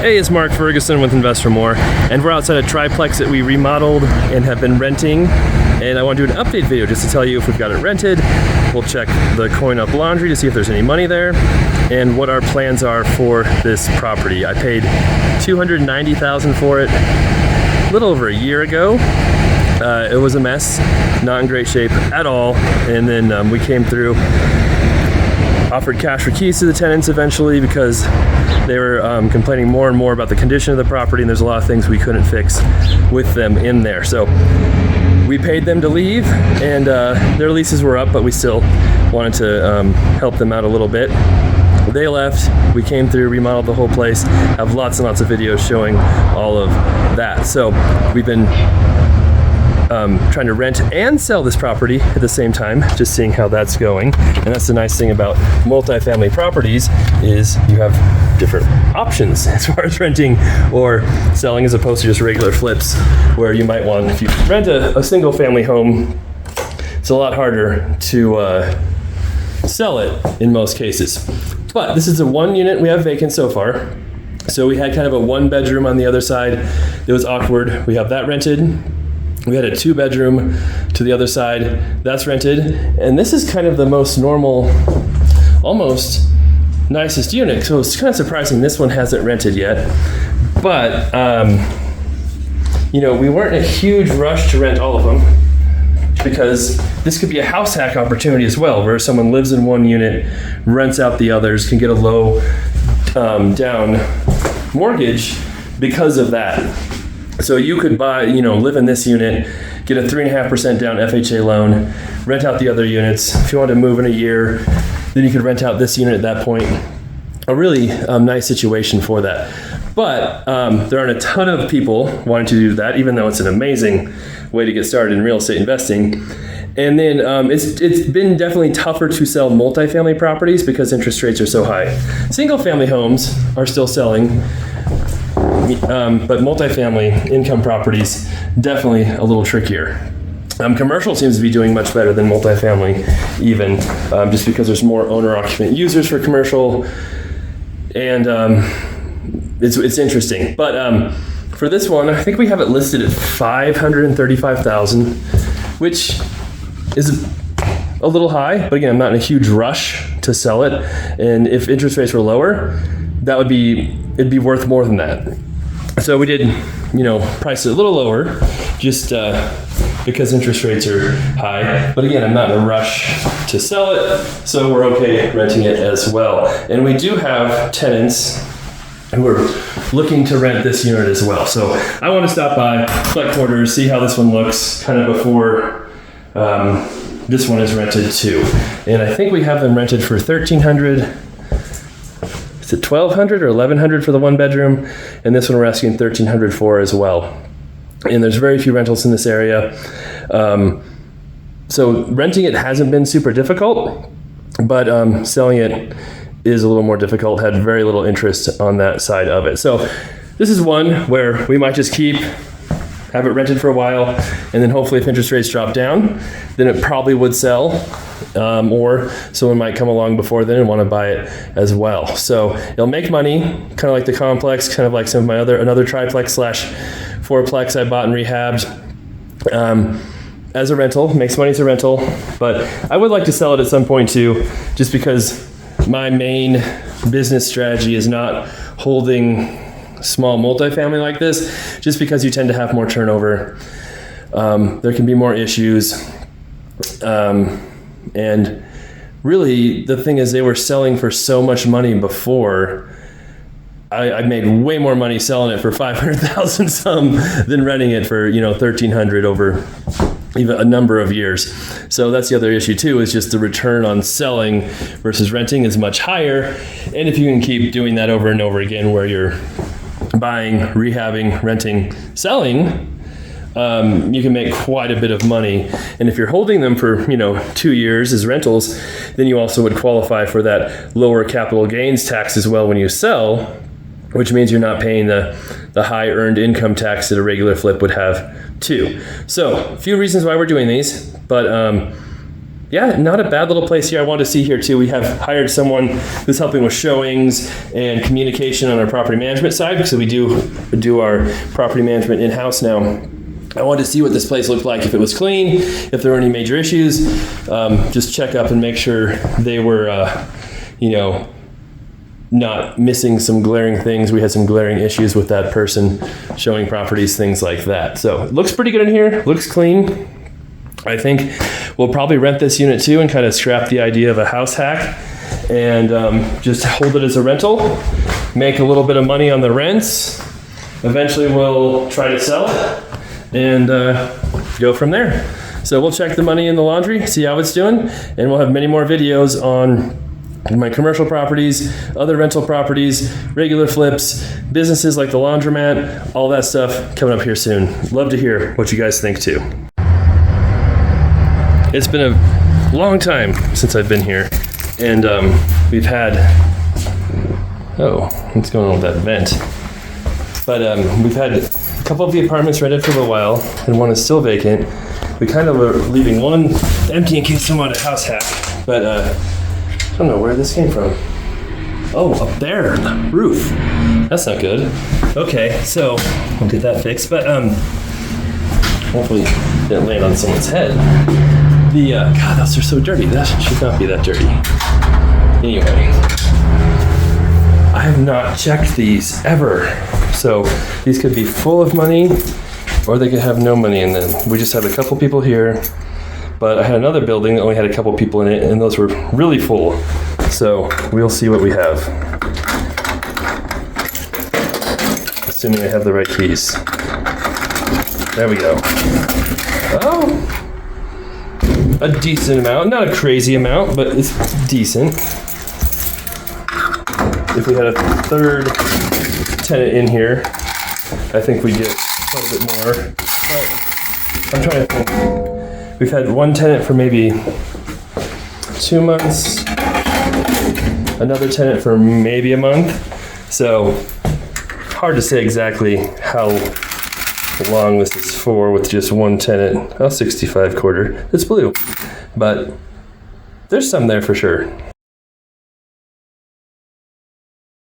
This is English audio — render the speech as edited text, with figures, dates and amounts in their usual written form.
Hey, it's Mark Ferguson with Invest for More, and we're outside a triplex that we remodeled and have been renting, and I want to do an update video just to tell you if we've got it rented. We'll check the coin up laundry to see if there's any money there, and what our plans are for this property. I paid $290,000 for it a little over a year ago. It was a mess, not in great shape at all, and then we came through, offered cash for keys to the tenants eventually because they were complaining more and more about the condition of the property, and there's a lot of things we couldn't fix with them in there. So we paid them to leave, and their leases were up, but we still wanted to help them out a little bit. They left, we came through, remodeled the whole place, have lots and lots of videos showing all of that. So we've been trying to rent and sell this property at the same time, just seeing how that's going. And that's the nice thing about multifamily properties is you have different options as far as renting or selling, as opposed to just regular flips where you might want, if you rent a single family home, it's a lot harder to sell it in most cases. But this is the one unit we have vacant so far. So we had kind of a one bedroom on the other side. It was awkward. We have that rented. We had a 2-bedroom to the other side, that's rented. And this is kind of the most normal, almost nicest unit. So it's kind of surprising this one hasn't rented yet. But, we weren't in a huge rush to rent all of them because this could be a house hack opportunity as well, where someone lives in one unit, rents out the others, can get a low down mortgage because of that. So you could buy, live in this unit, get a 3.5% down FHA loan, rent out the other units. If you want to move in a year, then you could rent out this unit at that point. A really nice situation for that. But there aren't a ton of people wanting to do that, even though it's an amazing way to get started in real estate investing. And then it's been definitely tougher to sell multifamily properties because interest rates are so high. Single family homes are still selling. But multifamily income properties, definitely a little trickier. Commercial seems to be doing much better than multifamily even, just because there's more owner-occupant users for commercial, and it's interesting. But for this one, I think we have it listed at $535,000, which is a little high, but again, I'm not in a huge rush to sell it, and if interest rates were lower, it'd be worth more than that. So we did, price it a little lower, just because interest rates are high. But again, I'm not in a rush to sell it, so we're okay renting it as well. And we do have tenants who are looking to rent this unit as well. So I want to stop by, collect quarters, see how this one looks kind of before this one is rented too. And I think we have them rented for $1,300. Is it $1,200 or $1,100 for the 1-bedroom? And this one we're asking $1,300 for as well. And there's very few rentals in this area. So renting it hasn't been super difficult, but selling it is a little more difficult, had very little interest on that side of it. So this is one where we might just have it rented for a while, and then hopefully if interest rates drop down, then it probably would sell, or someone might come along before then and want to buy it as well. So it'll make money, kind of like the complex, kind of like some of my another triplex / 4plex I bought and rehabbed as a rental. Makes money as a rental, but I would like to sell it at some point too, just because my main business strategy is not holding small multifamily like this, just because you tend to have more turnover. There can be more issues. And really the thing is, they were selling for so much money before. I made way more money selling it for $500,000 some than renting it for, $1,300 over even a number of years. So that's the other issue too, is just the return on selling versus renting is much higher. And if you can keep doing that over and over again, where you're buying, rehabbing, renting, selling, you can make quite a bit of money. And if you're holding them for 2 years as rentals, then you also would qualify for that lower capital gains tax as well when you sell, which means you're not paying the high earned income tax that a regular flip would have too. So a few reasons why we're doing these, but yeah, not a bad little place here. I wanted to see here too. We have hired someone who's helping with showings and communication on our property management side, because we do our property management in-house now. I wanted to see what this place looked like, if it was clean, if there were any major issues. Just check up and make sure they were, not missing some glaring things. We had some glaring issues with that person showing properties, things like that. So it looks pretty good in here, looks clean. I think we'll probably rent this unit too and kind of scrap the idea of a house hack and just hold it as a rental, make a little bit of money on the rents. Eventually we'll try to sell it and go from there. So we'll check the money in the laundry, see how it's doing, and we'll have many more videos on my commercial properties, other rental properties, regular flips, businesses like the laundromat, all that stuff coming up here soon. Love to hear what you guys think too. It's been a long time since I've been here, and we've had, what's going on with that vent? But we've had a couple of the apartments rented for a little while, and one is still vacant. We kind of are leaving one empty in case someone wanted a house hack, but I don't know where this came from. Oh, up there, the roof. That's not good. Okay, so we'll get that fixed, but hopefully it didn't land on someone's head. God, those are so dirty. That should not be that dirty. Anyway, I have not checked these ever. So these could be full of money, or they could have no money in them. We just have a couple people here, but I had another building that only had a couple people in it, and those were really full. So we'll see what we have. Assuming I have the right keys. There we go. Oh, a decent amount. Not a crazy amount, but it's decent. If we had a third tenant in here, I think we'd get quite a bit more. But I'm trying to think. We've had one tenant for maybe 2 months, another tenant for maybe a month. So hard to say exactly how long this is for with just one tenant. 65 quarter. It's blue, but there's some there for sure.